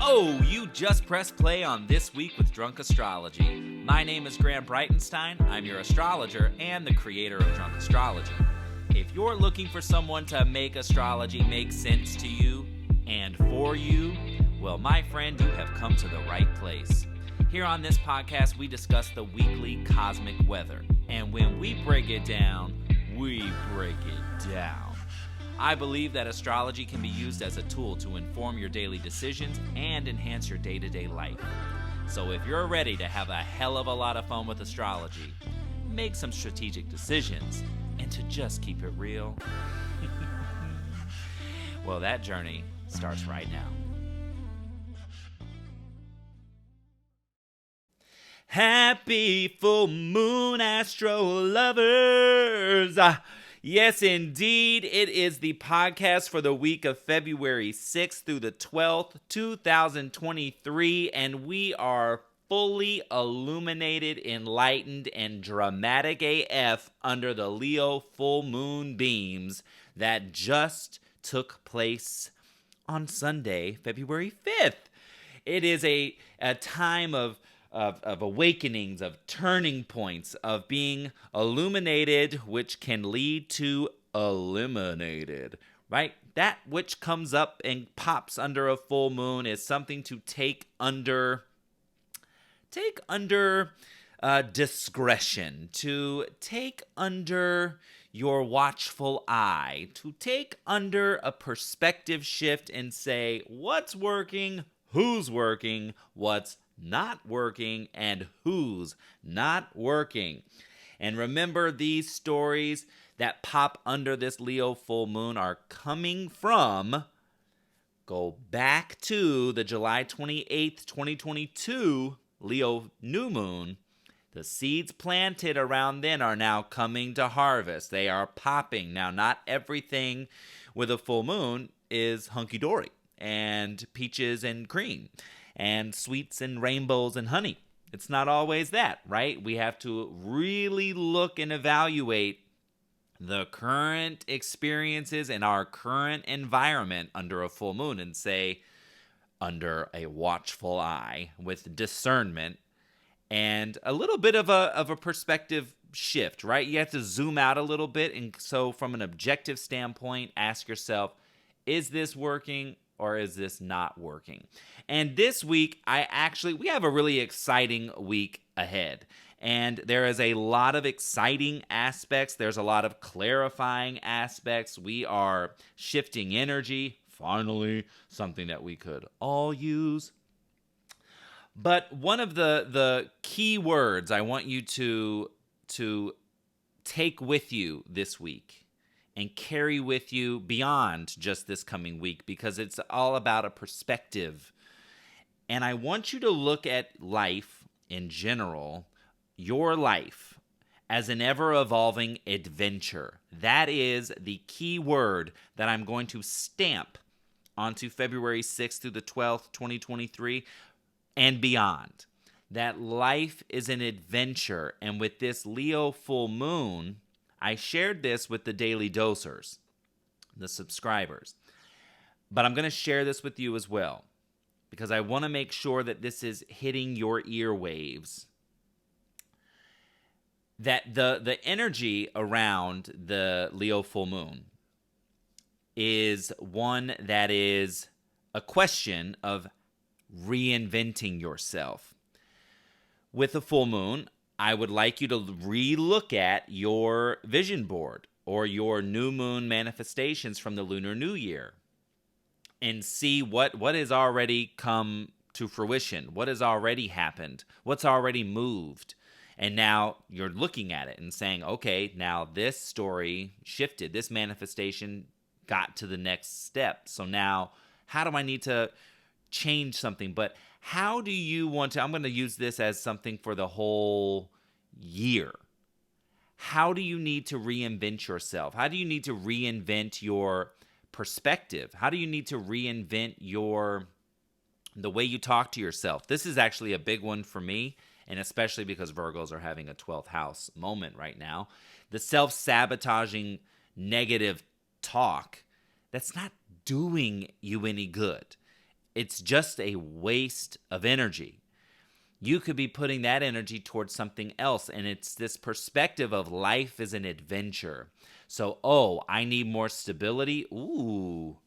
Oh, you just pressed play on This Week with Drunk Astrology. My name is Breitenstein. I'm your astrologer and the creator of Drunk Astrology. If you're looking for someone to make astrology make sense to you and for you, well, my friend, you have come to the right place. Here on this podcast, we discuss the weekly cosmic weather. And when we break it down, we break it down. I believe that astrology can be used as a tool to inform your daily decisions and enhance your day-to-day life. So if you're ready to have a hell of a lot of fun with astrology, make some strategic decisions, and to just keep it real, well, that journey starts right now. Happy full moon, astro lovers! Yes, indeed, it is the podcast for the week of February 6th through the 12th, 2023, and we are fully illuminated, enlightened, and dramatic AF under the Leo full moon beams that just took place on Sunday, February 5th. It is a time of awakenings, of turning points, of being illuminated, which can lead to eliminated, right? That which comes up and pops under a full moon is something to take under discretion, to take under your watchful eye, to take under a perspective shift and say, what's working, who's working, what's not working, and who's not working. And remember, these stories that pop under this Leo full moon are coming from, go back to the July 28th, 2022 Leo new moon. The seeds planted around then are now coming to harvest. They are popping. Now, not everything with a full moon is hunky-dory and peaches and cream and sweets and rainbows and honey. It's not always that, right? We have to really look and evaluate the current experiences in our current environment under a full moon and say, under a watchful eye with discernment and a little bit of a perspective shift, right? You have to zoom out a little bit. And so from an objective standpoint, ask yourself, is this working or is this not working? And this week, we have a really exciting week ahead. And there is a lot of exciting aspects. There's a lot of clarifying aspects. We are shifting energy. Finally, something that we could all use. But one of the key words I want you to take with you this week and carry with you beyond just this coming week, because it's all about a perspective. And I want you to look at life in general, your life, as an ever-evolving adventure. That is the key word that I'm going to stamp onto February 6th through the 12th, 2023, and beyond. That life is an adventure. And with this Leo full moon, I shared this with the daily dosers, the subscribers. But I'm going to share this with you as well, because I want to make sure that this is hitting your earwaves. That the energy around the Leo full moon is one that is a question of reinventing yourself. With a full moon, I would like you to re-look at your vision board or your new moon manifestations from the Lunar New Year and see what has already come to fruition, what has already happened, what's already moved. And now you're looking at it and saying, okay, now this story shifted, this manifestation got to the next step. So now, how do I need to change something? But how do you want to, I'm going to use this as something for the whole year. How do you need to reinvent yourself? How do you need to reinvent your perspective? How do you need to reinvent the way you talk to yourself? This is actually a big one for me, and especially because Virgos are having a 12th house moment right now. The self-sabotaging negative talk, that's not doing you any good. it's just a waste of energy. You could be putting that energy towards something else. And it's this perspective of life is an adventure. So, oh, I need more stability. Ooh,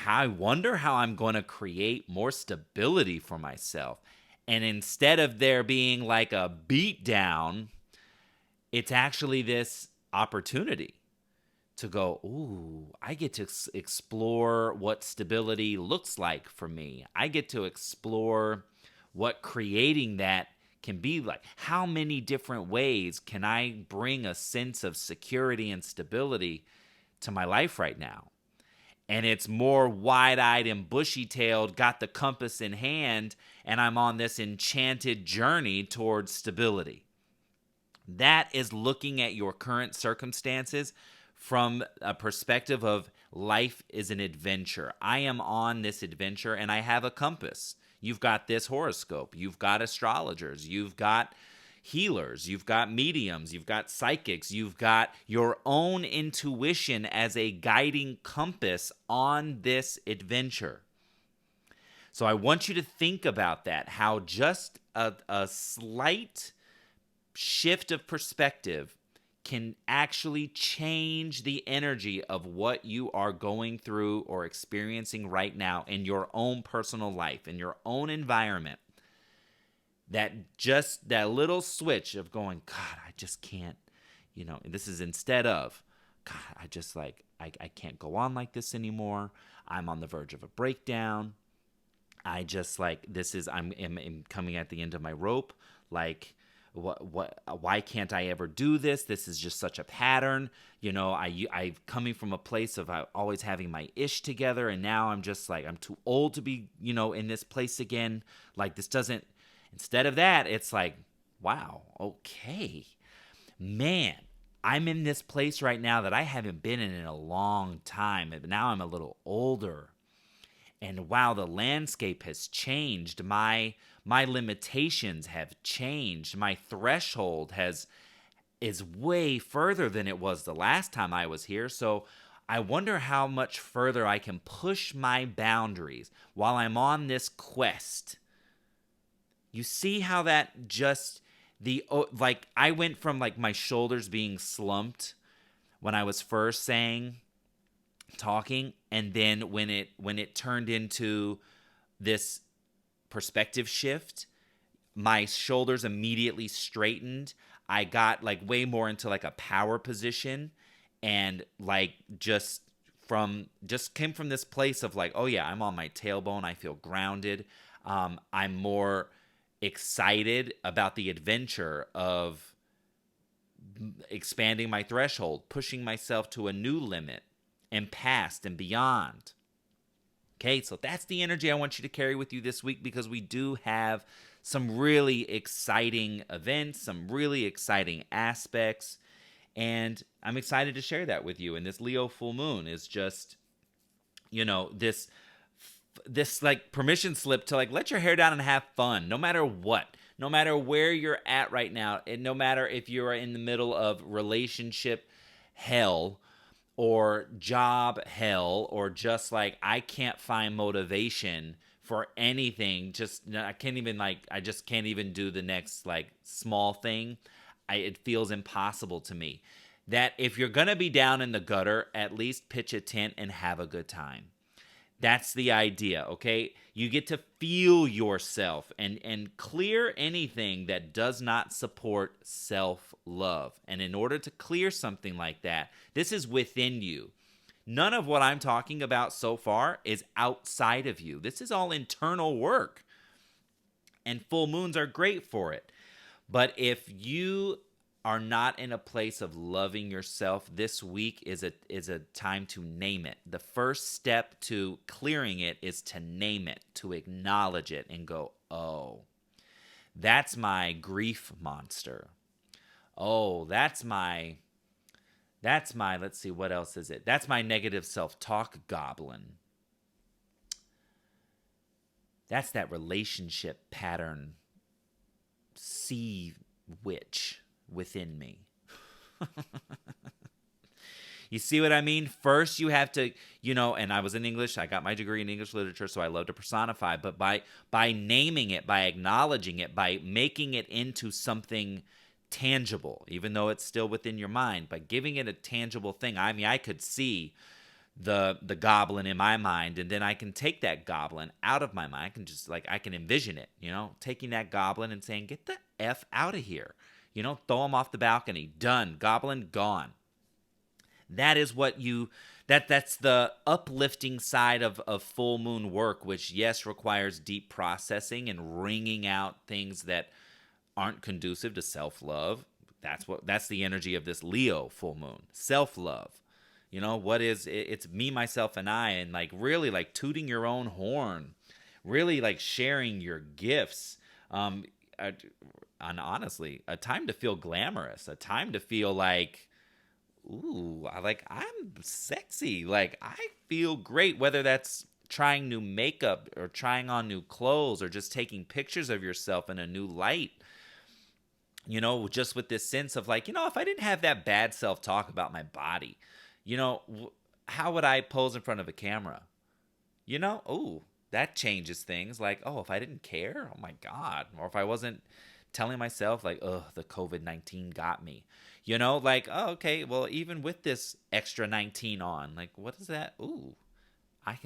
I wonder how I'm going to create more stability for myself. And instead of there being like a beat down, it's actually this opportunity to go, ooh, I get to explore what stability looks like for me. I get to explore what creating that can be like. How many different ways can I bring a sense of security and stability to my life right now? And it's more wide-eyed and bushy-tailed, got the compass in hand, and I'm on this enchanted journey towards stability. That is looking at your current circumstances from a perspective of life is an adventure. I am on this adventure and I have a compass. You've got this horoscope. You've got astrologers. You've got healers. You've got mediums. You've got psychics. You've got your own intuition as a guiding compass on this adventure. So I want you to think about that, how just a slight shift of perspective can actually change the energy of what you are going through or experiencing right now in your own personal life, in your own environment. That little switch of going, God, I just can't, this is instead of, God, I can't go on like this anymore. I'm on the verge of a breakdown. I'm coming at the end of my rope. Like, why can't I ever do this? This is just such a pattern. I'm coming from a place of always having my ish together, and now I'm just like, I'm too old to be, in this place again. Like, this doesn't, instead of that, it's like, wow, okay, man, I'm in this place right now that I haven't been in a long time. And now I'm a little older. And wow, the landscape has changed. My limitations have changed. My threshold is way further than it was the last time I was here. So I wonder how much further I can push my boundaries while I'm on this quest. You see how that I went from like my shoulders being slumped when I was first talking, and then when it turned into this perspective shift, my shoulders immediately straightened. I got like way more into like a power position, and like just came from this place of like, oh yeah, I'm on my tailbone. I feel grounded. I'm more excited about the adventure of expanding my threshold, pushing myself to a new limit and past and beyond. Okay, so that's the energy I want you to carry with you this week, because we do have some really exciting events, some really exciting aspects, and I'm excited to share that with you. And this Leo full moon is just, this like permission slip to like let your hair down and have fun, no matter what. No matter where you're at right now, and no matter if you're in the middle of relationship hell or job hell, or just like I can't find motivation for anything, I just can't even do the next like small thing. It feels impossible to me. That if you're gonna be down in the gutter, at least pitch a tent and have a good time. That's the idea, okay? You get to feel yourself and clear anything that does not support self-love. And in order to clear something like that, this is within you. None of what I'm talking about so far is outside of you. This is all internal work. And full moons are great for it. But if you are not in a place of loving yourself, this week is a time to name it. The first step to clearing it is to name it, to acknowledge it and go, oh, that's my grief monster. Oh, that's my, let's see, what else is it? That's my negative self-talk goblin. That's that relationship pattern sea witch within me. You see what I mean? First, you have to, and I was in English. I got my degree in English literature, so I love to personify. But by naming it, by acknowledging it, by making it into something tangible, even though it's still within your mind, by giving it a tangible thing. I mean, I could see the goblin in my mind, and then I can take that goblin out of my mind. I can just I can envision it, taking that goblin and saying, get the F out of here. Throw him off the balcony. Done. Goblin gone. That is what that's the uplifting side of full moon work, which, yes, requires deep processing and wringing out things that aren't conducive to self-love. That's the energy of this Leo full moon. Self-love. It's me, myself, and I, and really tooting your own horn, really sharing your gifts. And honestly, a time to feel glamorous, a time to feel ooh, I'm sexy. I feel great, whether that's trying new makeup or trying on new clothes or just taking pictures of yourself in a new light. Just with this sense of if I didn't have that bad self-talk about my body, how would I pose in front of a camera? Oh, that changes things. If I didn't care, oh my God. Or if I wasn't telling myself the COVID-19 got me, oh, okay, well, even with this extra 19 on, what is that? Ooh, I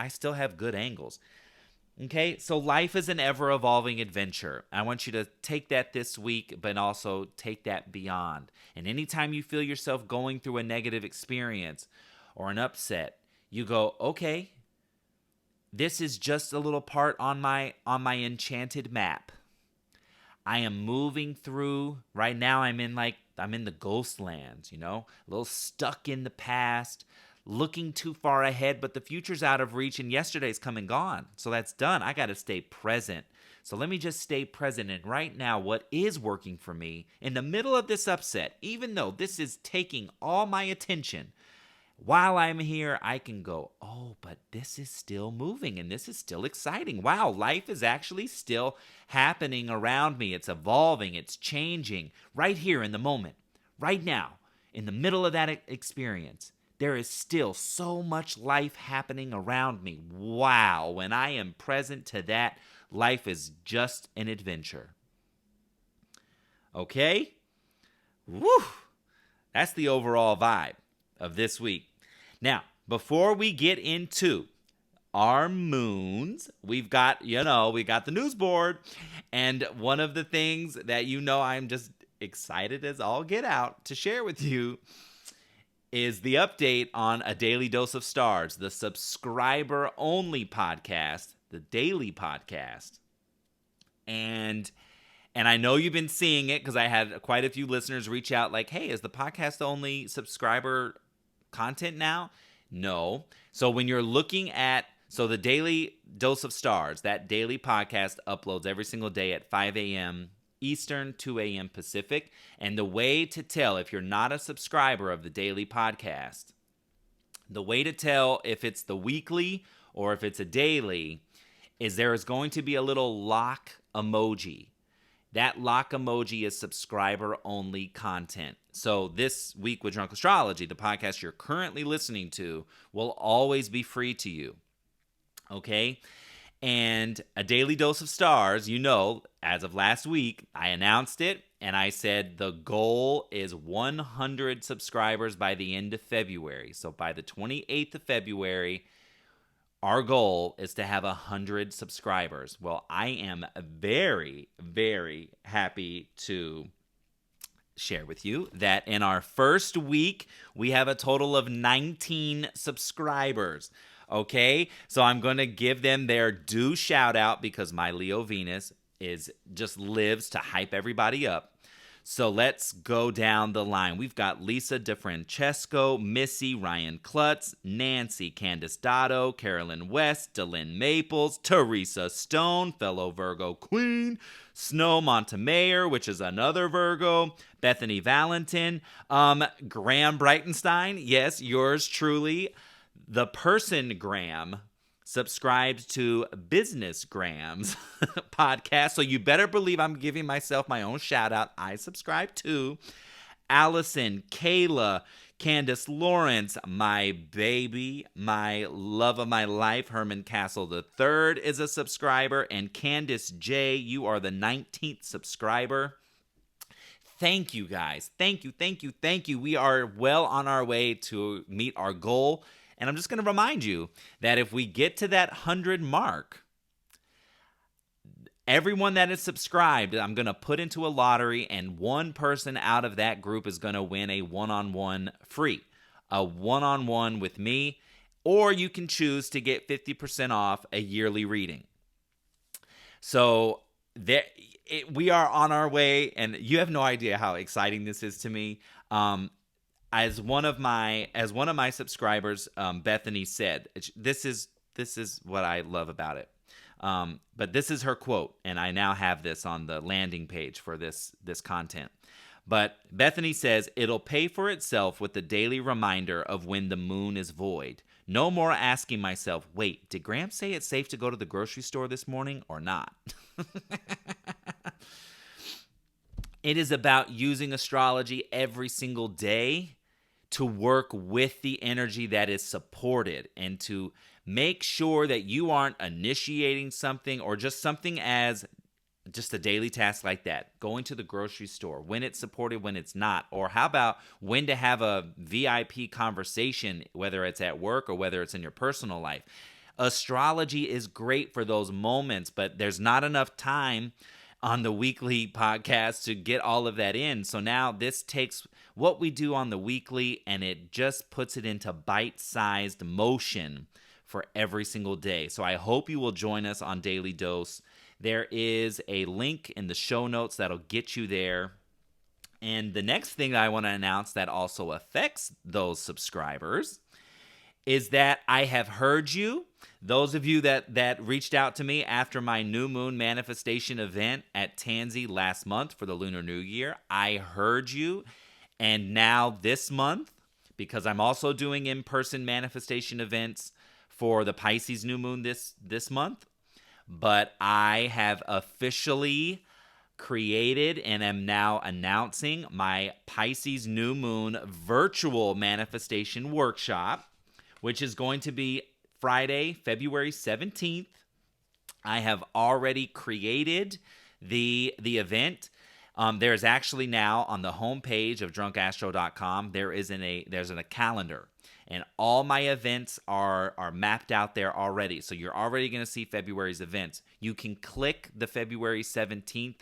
still have good angles. Okay, so life is an ever-evolving adventure. I want you to take that this week, but also take that beyond. And anytime you feel yourself going through a negative experience or an upset, you go, okay, this is just a little part on my enchanted map. I am moving through. Right now, I'm in the ghost lands, a little stuck in the past, looking too far ahead, but the future's out of reach and yesterday's come and gone. So that's done. I got to stay present. So let me just stay present. And right now, what is working for me in the middle of this upset, even though this is taking all my attention, while I'm here, I can go, oh, but this is still moving and this is still exciting. Wow, life is actually still happening around me. It's evolving. It's changing right here in the moment, right now, in the middle of that experience. There is still so much life happening around me. Wow, when I am present to that, life is just an adventure. Okay? Woo! That's the overall vibe of this week. Now, before we get into our moons, we've got the news board. And one of the things that I'm just excited as all get out to share with you is the update on A Daily Dose of Stars, the subscriber-only podcast, the daily podcast. And I know you've been seeing it because I had quite a few listeners reach out hey, is the podcast only subscriber content now? No. So when you're looking at, the Daily Dose of Stars, that daily podcast uploads every single day at 5 a.m. Eastern, 2 a.m. Pacific. And the way to tell if you're not a subscriber of the daily podcast, the way to tell if it's the weekly or if it's a daily is there is going to be a little lock emoji. That lock emoji is subscriber-only content. So this week with Drunk Astrology, the podcast you're currently listening to, will always be free to you. Okay? And A Daily Dose of Stars, as of last week, I announced it, and I said the goal is 100 subscribers by the end of February. So by the 28th of February, our goal is to have 100 subscribers. Well, I am very, very happy to share with you that in our first week, we have a total of 19 subscribers. Okay, so I'm going to give them their due shout out because my Leo Venus just lives to hype everybody up. So let's go down the line. We've got Lisa DeFrancesco, Missy, Ryan Klutz, Nancy, Candace Dotto, Carolyn West, Delynn Maples, Teresa Stone, fellow Virgo Queen, Snow Montemayor, which is another Virgo, Bethany Valentin, Graham Breitenstein, yes, yours truly, the person Graham, subscribed to Business Graham's podcast. So you better believe I'm giving myself my own shout out. I subscribe to Allison, Kayla, Candace Lawrence, my baby, my love of my life. Herman Castle III is a subscriber. And Candace J., you are the 19th subscriber. Thank you, guys. Thank you, thank you, thank you. We are well on our way to meet our goal. And I'm just going to remind you that if we get to that 100 mark, everyone that is subscribed, I'm going to put into a lottery, and one person out of that group is going to win a one-on-one free. A one-on-one with me, or you can choose to get 50% off a yearly reading. So we are on our way, and you have no idea how exciting this is to me. As one of my subscribers, Bethany said, this is what I love about it. But this is her quote, and I now have this on the landing page for this content. But Bethany says, "It'll pay for itself with the daily reminder of when the moon is void. No more asking myself, wait, did Graham say it's safe to go to the grocery store this morning or not?" It is about using astrology every single day to work with the energy that is supported and to make sure that you aren't initiating something or just something as just a daily task like that. Going to the grocery store, when it's supported, when it's not. Or how about when to have a VIP conversation, whether it's at work or whether it's in your personal life. Astrology is great for those moments, but there's not enough time on the weekly podcast to get all of that in. So now this takes what we do on the weekly and it just puts it into bite-sized motion for every single day. So I hope you will join us on Daily Dose. There is a link in the show notes that'll get you there. And the next thing I want to announce that also affects those subscribers is that I have heard you. Those of you that reached out to me after my new moon manifestation event at Tansy last month for the Lunar New Year, I heard you. And now this month, because I'm also doing in-person manifestation events for the Pisces new moon this month, but I have officially created and am now announcing my Pisces new moon virtual manifestation workshop, which is going to be Friday, February 17th. I have already created the event. There's actually now on the homepage of drunkastro.com, there's a calendar. And all my events are mapped out there already. So you're already going to see February's events. You can click the February 17th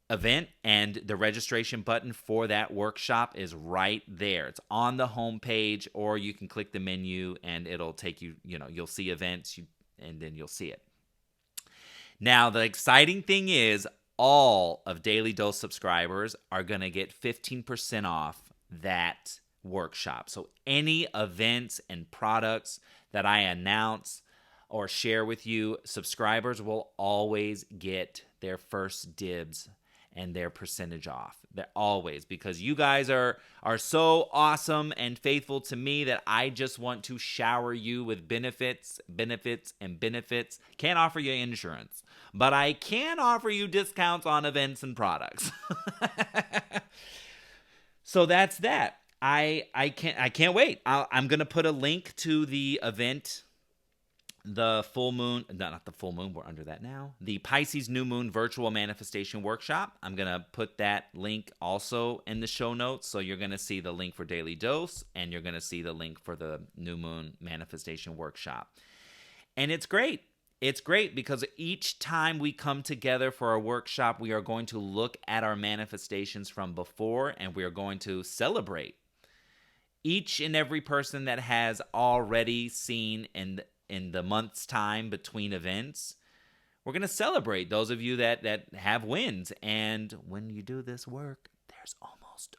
event, and the registration button for that workshop is right there. It's on the homepage, or you can click the menu and it'll take you, you'll see events and then you'll see it. Now, the exciting thing is all of Daily Dose subscribers are going to get 15% off that workshop. So any events and products that I announce or share with you, subscribers will always get their first dibs and their percentage off. They're always, because you guys are so awesome and faithful to me that I just want to shower you with benefits. Can't offer you insurance, but I can offer you discounts on events and products. So that's that. I can't wait. I'm gonna put a link to the event, the full moon, not the full moon, we're under that now. The Pisces New Moon Virtual Manifestation Workshop. I'm gonna put that link also in the show notes. So you're gonna see the link for Daily Dose, and you're gonna see the link for the New Moon Manifestation Workshop. And it's great. It's great because each time we come together for a workshop, we are going to look at our manifestations from before, and we are going to celebrate each and every person that has already seen in the month's time between events. We're going to celebrate those of you that have wins. And when you do this work, there's almost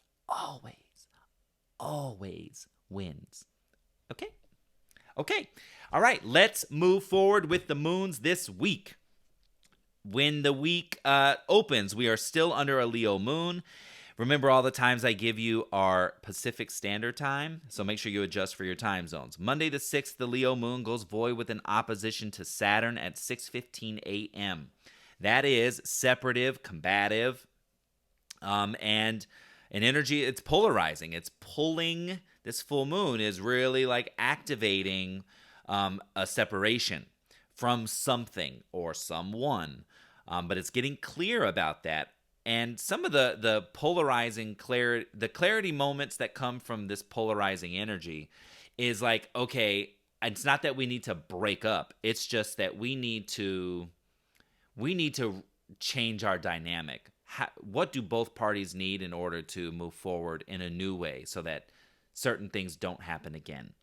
always wins. Okay. All right, let's move forward with the moons this week. When the week opens, we are still under a Leo moon. Remember, all the times I give you are Pacific Standard Time, so make sure you adjust for your time zones. Monday the 6th, the Leo moon goes void with an opposition to Saturn at 6:15 a.m. That is separative, combative, and An energy, it's polarizing. It's pulling, this full moon is really like activating a separation from something or someone. But it's getting clear about that. And some of the polarizing the clarity moments that come from this polarizing energy is like, okay, it's not that we need to break up. It's just that we need to change our dynamic. What do both parties need in order to move forward in a new way so that certain things don't happen again?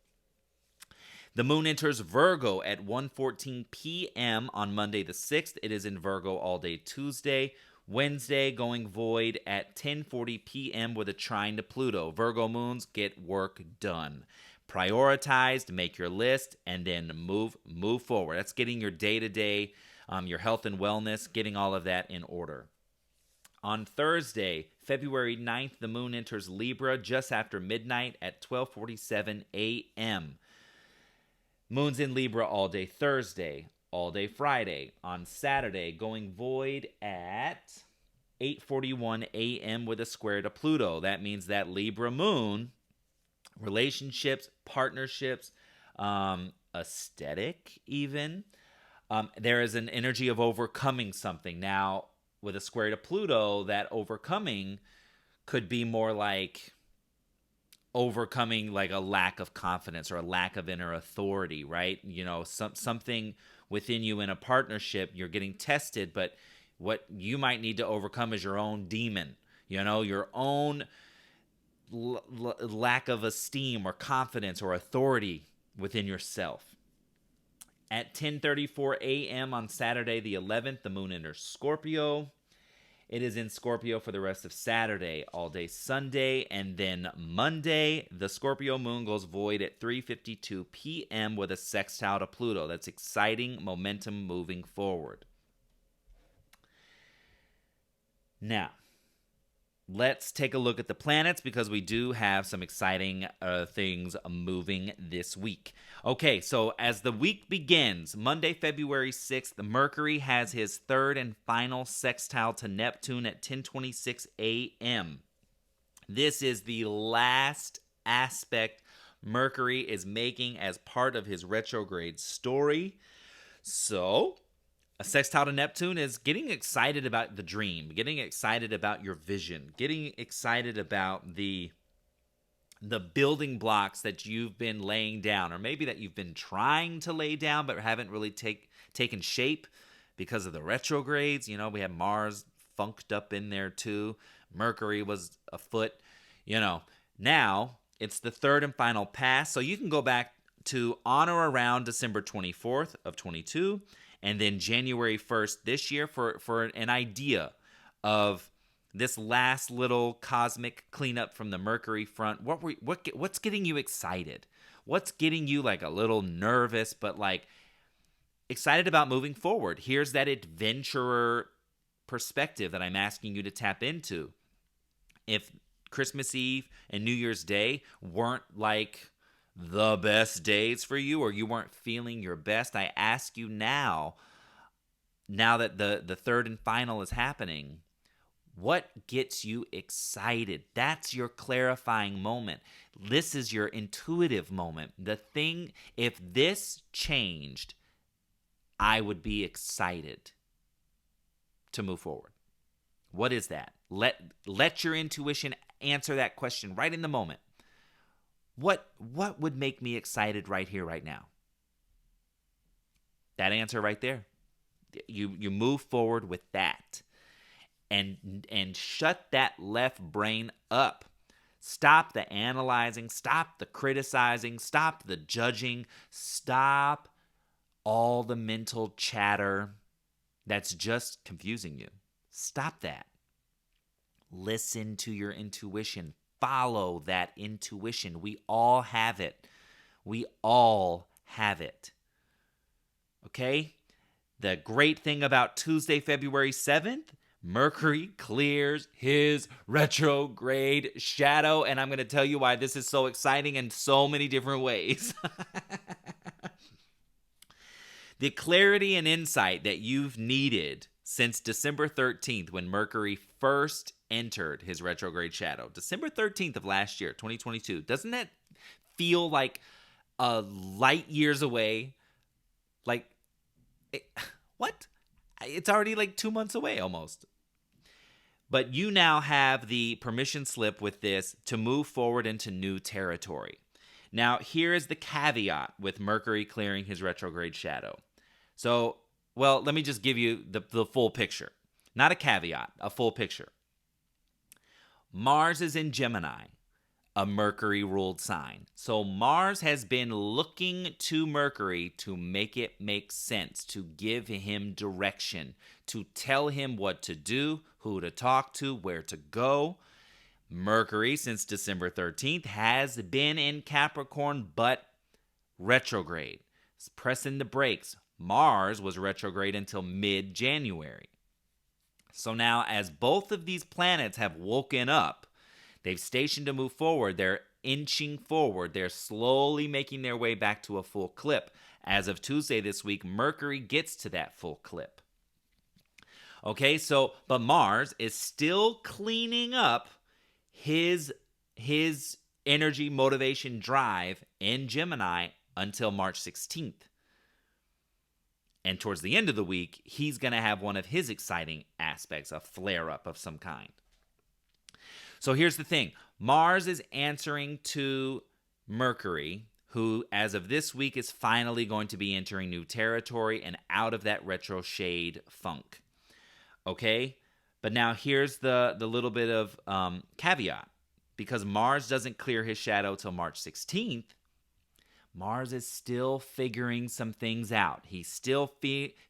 The moon enters Virgo at 1:14 p.m. on Monday the 6th. It is in Virgo all day Tuesday. Wednesday going void at 10:40 p.m. with a trine to Pluto. Virgo moons get work done. Prioritized, make your list, and then move forward. That's getting your day-to-day, your health and wellness, getting all of that in order. On Thursday, February 9th, the moon enters Libra just after midnight at 12:47 a.m. Moon's in Libra all day Thursday, all day Friday. On Saturday, going void at 8:41 a.m. with a square to Pluto. That means that Libra moon, relationships, partnerships, aesthetic even, there is an energy of overcoming something. Now, with a square to Pluto, that overcoming could be more like overcoming like a lack of confidence or a lack of inner authority, right? Something within you in a partnership, you're getting tested, but what you might need to overcome is your own demon, your own lack of esteem or confidence or authority within yourself. At 10:34 a.m. on Saturday the 11th, the moon enters Scorpio. It is in Scorpio for the rest of Saturday, all day Sunday, and then Monday, the Scorpio moon goes void at 3:52 p.m. with a sextile to Pluto. That's exciting momentum moving forward. Now, let's take a look at the planets because we do have some exciting things moving this week. Okay, so as the week begins, Monday, February 6th, Mercury has his third and final sextile to Neptune at 10:26 a.m. This is the last aspect Mercury is making as part of his retrograde story. So, a sextile to Neptune is getting excited about the dream, getting excited about your vision, getting excited about the building blocks that you've been laying down, or maybe that you've been trying to lay down but haven't really taken shape because of the retrogrades. We had Mars funked up in there too. Mercury was afoot. Now it's the third and final pass, so you can go back to on or around December 24th of 22, and then January 1st this year for an idea of this last little cosmic cleanup from the Mercury front. What's getting you excited? What's getting you like a little nervous, but like excited about moving forward? Here's that adventurer perspective that I'm asking you to tap into. If Christmas Eve and New Year's Day weren't like the best days for you, or you weren't feeling your best, I ask you now that the third and final is happening, what gets you excited? That's your clarifying moment. This is your intuitive moment. The thing, if this changed, I would be excited to move forward. What is that? Let your intuition answer that question right in the moment. What would make me excited right here, right now? That answer right there. You move forward with that. And shut that left brain up. Stop the analyzing, stop the criticizing, stop the judging, stop all the mental chatter that's just confusing you. Stop that. Listen to your intuition. Follow that intuition. We all have it. We all have it. Okay? The great thing about Tuesday, February 7th, Mercury clears his retrograde shadow, and I'm going to tell you why this is so exciting in so many different ways. The clarity and insight that you've needed since December 13th, when Mercury first entered his retrograde shadow. December 13th of last year, 2022. Doesn't that feel like light years away? Like, what? It's already like 2 months away almost. But you now have the permission slip with this to move forward into new territory. Now, here is the caveat with Mercury clearing his retrograde shadow. So, well, let me just give you the full picture. Not a caveat, a full picture. Mars is in Gemini, a Mercury-ruled sign. So Mars has been looking to Mercury to make it make sense, to give him direction, to tell him what to do, who to talk to, where to go. Mercury, since December 13th, has been in Capricorn, but retrograde. It's pressing the brakes. Mars was retrograde until mid-January. So now, as both of these planets have woken up, they've stationed to move forward. They're inching forward. They're slowly making their way back to a full clip. As of Tuesday this week, Mercury gets to that full clip. Okay, but Mars is still cleaning up his energy, motivation, drive in Gemini until March 16th. And towards the end of the week, he's going to have one of his exciting aspects, a flare-up of some kind. So here's the thing. Mars is answering to Mercury, who, as of this week, is finally going to be entering new territory and out of that retro shade funk. Okay? But now here's the little bit of caveat. Because Mars doesn't clear his shadow till March 16th, Mars is still figuring some things out. He's still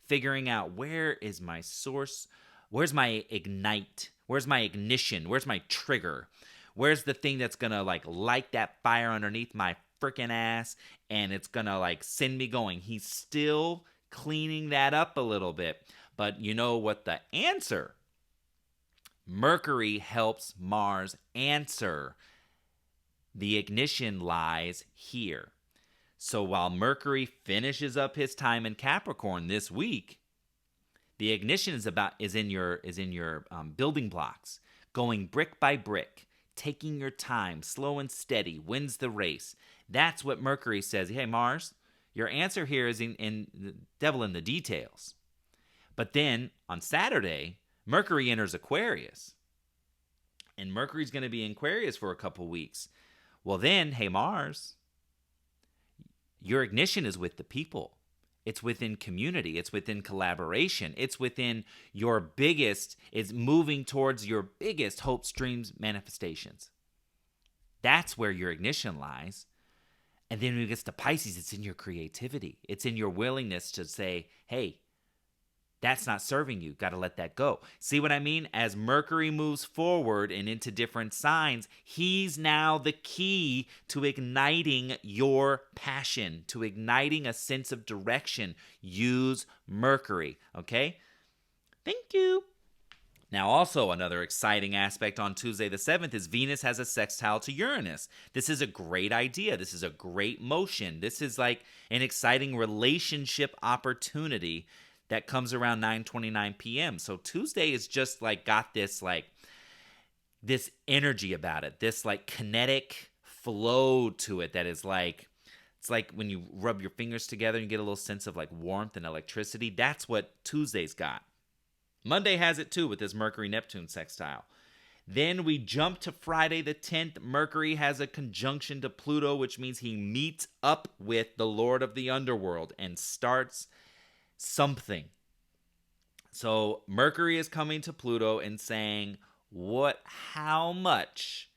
figuring out, where is my source? Where's my ignite? Where's my ignition? Where's my trigger? Where's the thing that's going to light that fire underneath my freaking ass and it's going to send me going? He's still cleaning that up a little bit. But you know what the answer? Mercury helps Mars answer. The ignition lies here. So while Mercury finishes up his time in Capricorn this week, the ignition is in your building blocks, going brick by brick, taking your time, slow and steady, wins the race. That's what Mercury says. Hey, Mars, your answer here is in the devil in the details. But then on Saturday, Mercury enters Aquarius. And Mercury's going to be in Aquarius for a couple weeks. Well then, hey Mars, your ignition is with the people. It's within community. It's within collaboration. It's within it's moving towards your biggest hopes, dreams, manifestations. That's where your ignition lies. And then when it gets to Pisces, it's in your creativity. It's in your willingness to say, hey, that's not serving you. Got to let that go. See what I mean? As Mercury moves forward and into different signs, he's now the key to igniting your passion, to igniting a sense of direction. Use Mercury, okay? Thank you. Now, also another exciting aspect on Tuesday the 7th is Venus has a sextile to Uranus. This is a great idea. This is a great motion. This is like an exciting relationship opportunity that comes around 9:29 p.m. So Tuesday is just got this energy about it, this kinetic flow to it that is it's like when you rub your fingers together and you get a little sense of warmth and electricity. That's what Tuesday's got. Monday has it too with this Mercury-Neptune sextile. Then we jump to Friday the 10th. Mercury has a conjunction to Pluto, which means he meets up with the Lord of the Underworld and starts something. So Mercury is coming to Pluto and saying, how much,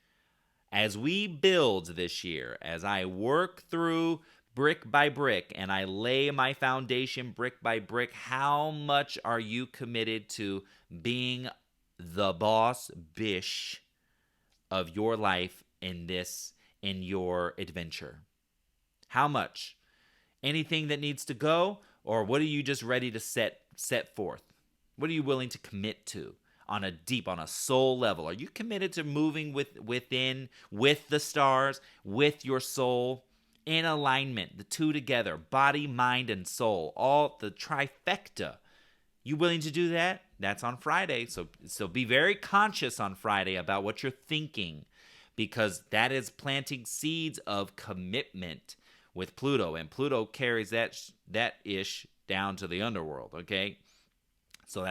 as we build this year, as I work through brick by brick and I lay my foundation brick by brick, how much are you committed to being the boss bish of your life in your adventure? How much? Anything that needs to go? Or what are you just ready to set forth? What are you willing to commit to on a soul level? Are you committed to moving with the stars, with your soul, in alignment, the two together, body, mind, and soul, all the trifecta? You willing to do that? That's on Friday. So be very conscious on Friday about what you're thinking, because that is planting seeds of commitment with Pluto, and Pluto carries that ish down to the underworld, okay? So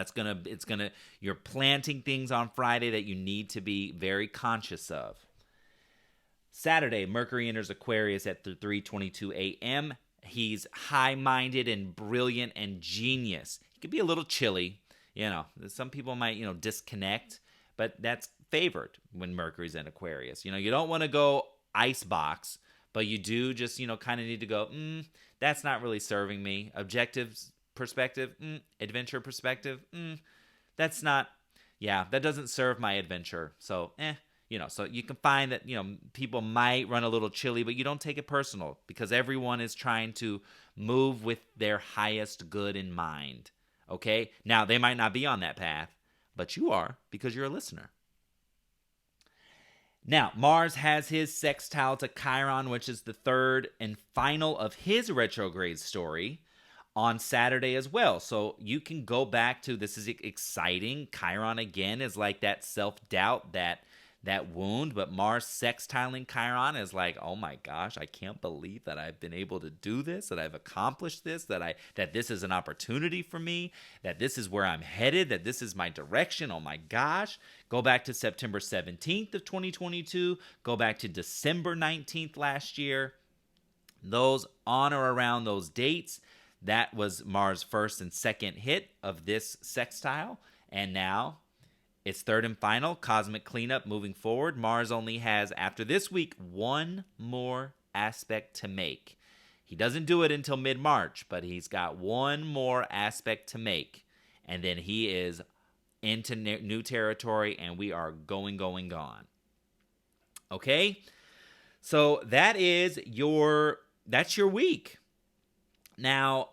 you're planting things on Friday that you need to be very conscious of. Saturday, Mercury enters Aquarius at 3:22 a.m. He's high-minded and brilliant and genius. He could be a little chilly. Some people might, disconnect, but that's favored when Mercury's in Aquarius. You don't want to go icebox, but you do just, kind of need to go, that's not really serving me. Objectives perspective, adventure perspective, that doesn't serve my adventure. So, so you can find that, people might run a little chilly, but you don't take it personal, because everyone is trying to move with their highest good in mind. Okay? Now, they might not be on that path, but you are, because you're a listener. Now, Mars has his sextile to Chiron, which is the third and final of his retrograde story, on Saturday as well. So you can go back to, this is exciting. Chiron again is like that self-doubt, that wound, but Mars sextiling Chiron is like, oh my gosh, I can't believe that I've been able to do this, that I've accomplished this, that this is an opportunity for me, that this is where I'm headed, that this is my direction. Oh my gosh. Go back to September 17th of 2022. Go back to December 19th last year. Those on or around those dates, that was Mars' first and second hit of this sextile. And now it's third and final, cosmic cleanup moving forward. Mars only has, after this week, one more aspect to make. He doesn't do it until mid-March, but he's got one more aspect to make. And then he is into new territory, and we are going. Okay? So that's your week. Now,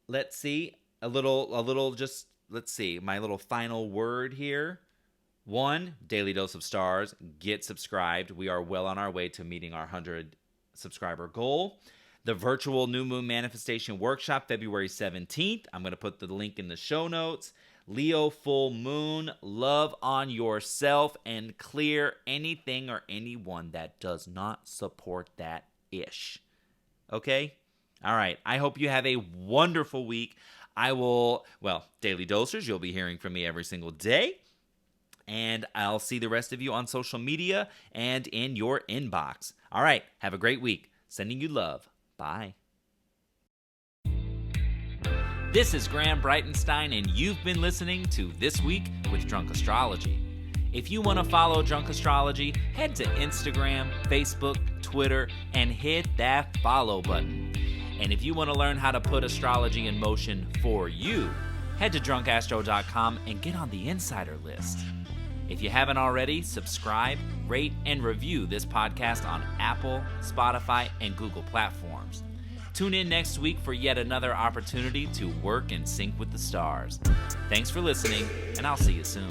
let's see, let's see, my little final word here. 1, Daily Dose of Stars. Get subscribed. We are well on our way to meeting our 100 subscriber goal. The virtual New Moon Manifestation Workshop, February 17th. I'm going to put the link in the show notes. Leo full moon. Love on yourself and clear anything or anyone that does not support that ish. Okay? All right. I hope you have a wonderful week. Daily Dosers, you'll be hearing from me every single day. And I'll see the rest of you on social media and in your inbox. All right. Have a great week. Sending you love. Bye. This is Graham Breitenstein, and you've been listening to This Week with Drunk Astrology. If you want to follow Drunk Astrology, head to Instagram, Facebook, Twitter, and hit that follow button. And if you want to learn how to put astrology in motion for you, head to drunkastro.com and get on the insider list. If you haven't already, subscribe, rate, and review this podcast on Apple, Spotify, and Google platforms. Tune in next week for yet another opportunity to work in sync with the stars. Thanks for listening, and I'll see you soon.